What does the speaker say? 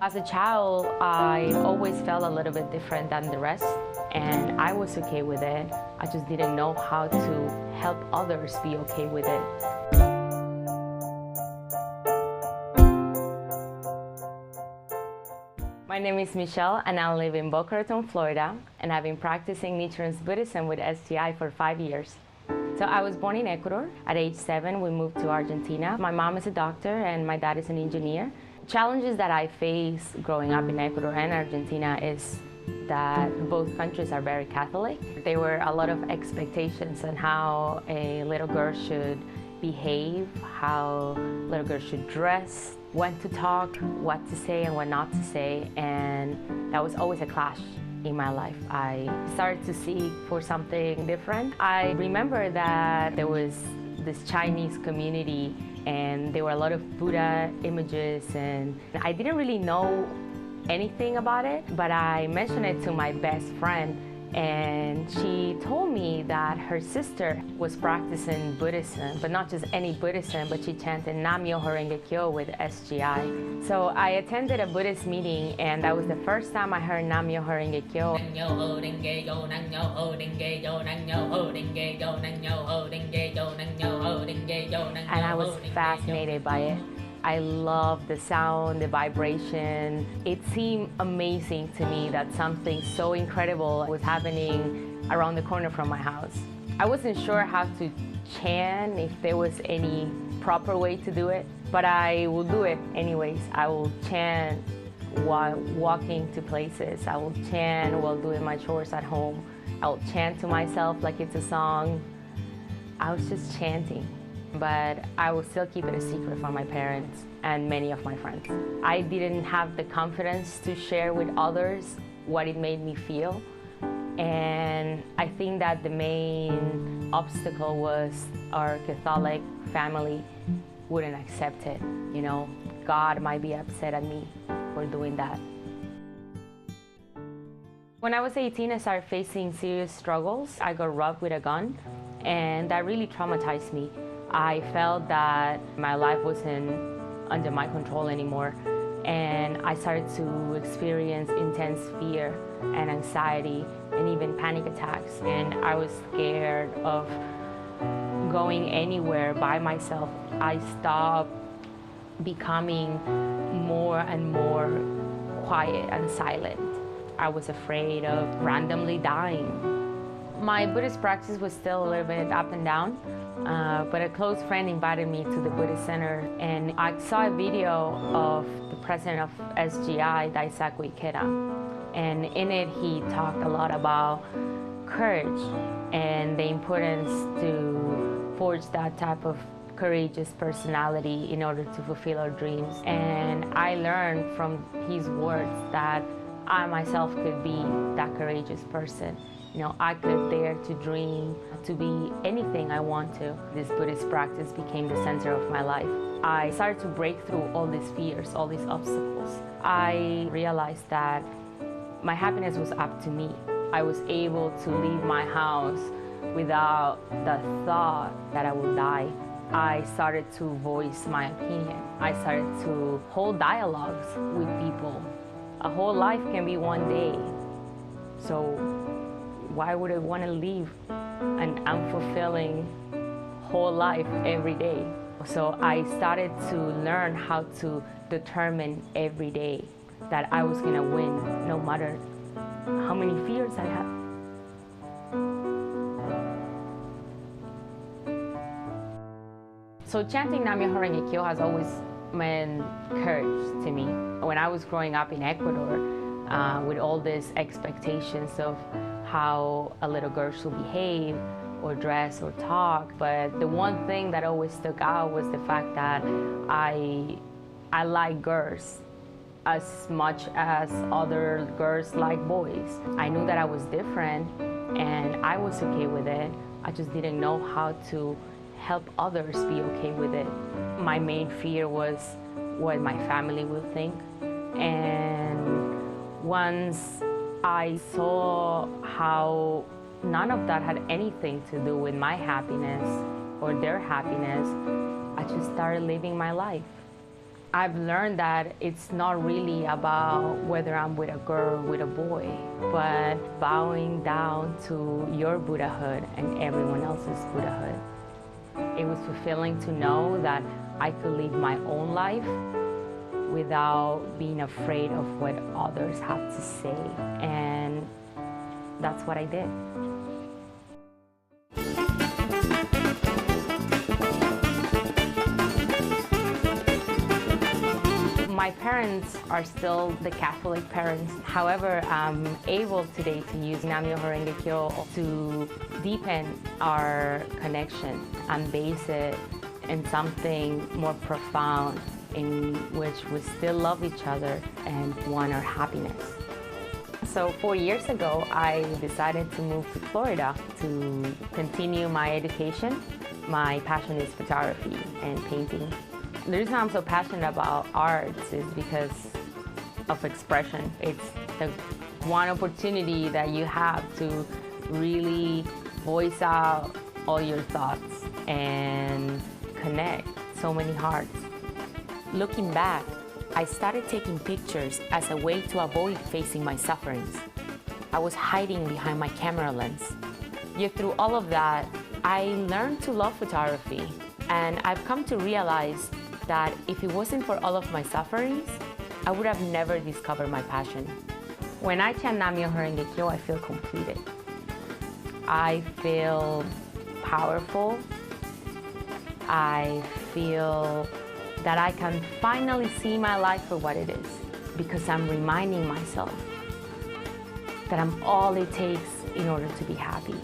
As a child, I always felt a little bit different than the rest, and I was okay with it. I just didn't know how to help others be okay with it. My name is Michelle, and I live in Boca Raton, Florida, and I've been practicing Nichiren's Buddhism with SGI for 5 years. So I was born in Ecuador. At age 7, we moved to Argentina. My mom is a doctor, and my dad is an engineer. Challenges that I face growing up in Ecuador and Argentina is that both countries are very Catholic. There were a lot of expectations on how a little girl should behave, how little girls should dress, when to talk, what to say and what not to say, and that was always a clash in my life. I started to seek for something different. I remember that there was this Chinese community and there were a lot of Buddha images, and I didn't really know anything about it, but I mentioned it to my best friend, and she told me that her sister was practicing Buddhism, but not just any Buddhism, but she chanted Nam-myoho Renge Kyo with SGI. So I attended a Buddhist meeting, and that was the first time I heard Nam-myoho Renge Kyo. And I was fascinated by it. I loved the sound, the vibration. It seemed amazing to me that something so incredible was happening around the corner from my house. I wasn't sure how to chant, if there was any proper way to do it, but I will do it anyways. I will chant while walking to places. I will chant while doing my chores at home. I will chant to myself like it's a song. I was just chanting. But I will still keep it a secret from my parents and many of my friends. I didn't have the confidence to share with others what it made me feel. And I think that the main obstacle was our Catholic family wouldn't accept it. You know, God might be upset at me for doing that. When I was 18, I started facing serious struggles. I got robbed with a gun, and that really traumatized me. I felt that my life wasn't under my control anymore, and I started to experience intense fear and anxiety and even panic attacks, and I was scared of going anywhere by myself. I stopped becoming more and more quiet and silent. I was afraid of randomly dying. My Buddhist practice was still a little bit up and down. But a close friend invited me to the Buddhist Center, and I saw a video of the president of SGI, Daisaku Ikeda, and in it he talked a lot about courage and the importance to forge that type of courageous personality in order to fulfill our dreams. And I learned from his words that I myself could be that courageous person. You know, I could dare to dream, to be anything I want to. This Buddhist practice became the center of my life. I started to break through all these fears, all these obstacles. I realized that my happiness was up to me. I was able to leave my house without the thought that I would die. I started to voice my opinion. I started to hold dialogues with people. A whole life can be one day. So why would I want to live an unfulfilling whole life every day? So I started to learn how to determine every day that I was going to win, no matter how many fears I have. So chanting Nam-myoho Renge Kyo has always meant courage to me. When I was growing up in Ecuador, with all these expectations of how a little girl should behave or dress or talk, but the one thing that always stuck out was the fact that I like girls as much as other girls like boys. I knew that I was different, and I was okay with it. I just didn't know how to help others be okay with it. My main fear was what my family will think, and once I saw how none of that had anything to do with my happiness or their happiness, I just started living my life. I've learned that it's not really about whether I'm with a girl or with a boy, but bowing down to your Buddhahood and everyone else's Buddhahood. It was fulfilling to know that I could live my own life without being afraid of what others have to say. And that's what I did. My parents are still the Catholic parents. However, I'm able today to use Nam-myoho Renge Kyo to deepen our connection and base it in something more profound in which we still love each other and want our happiness. So 4 years ago, I decided to move to Florida to continue my education. My passion is photography and painting. The reason I'm so passionate about arts is because of expression. It's the one opportunity that you have to really voice out all your thoughts and connect so many hearts. Looking back, I started taking pictures as a way to avoid facing my sufferings. I was hiding behind my camera lens. Yet through all of that, I learned to love photography, and I've come to realize that if it wasn't for all of my sufferings, I would have never discovered my passion. When I chant Nam-myoho Renge Kyo, I feel completed. I feel powerful. I feel that I can finally see my life for what it is, because I'm reminding myself that I'm all it takes in order to be happy.